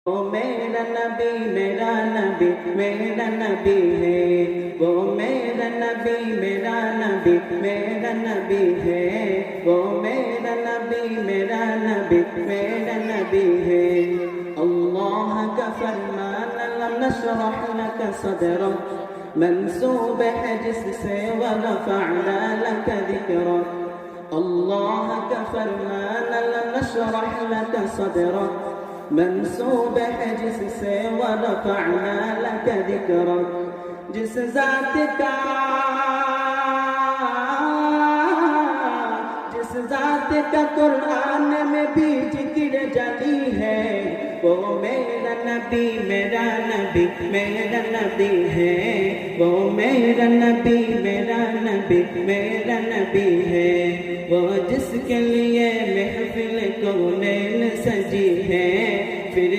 वो मेरा नबी मेरा नबी मेरा नबी है। वो मेरा नबी मेरा नबी मेरा नबी है। वो मेरा नबी मेरा नबी मेरा नबी है। अल्लाह का फरमान लम नशरह लक सदरक मंसूब है जिससे वरफ़अना लक ज़िक्रक। अल्लाह का फरमान लम नशरह लक सदरक मंसूब है जिससे वरफ़अना लक ज़िक्रक। जिस ज़ात का कुरान में भी जिक्र जाती है, वो मेरा नबी मेरा नबी मेरा नबी है। वो मेरा नबी मेरा नबी मेरा नबी है। वो जिसके लिए महफिल कौनैन सजी है, फिर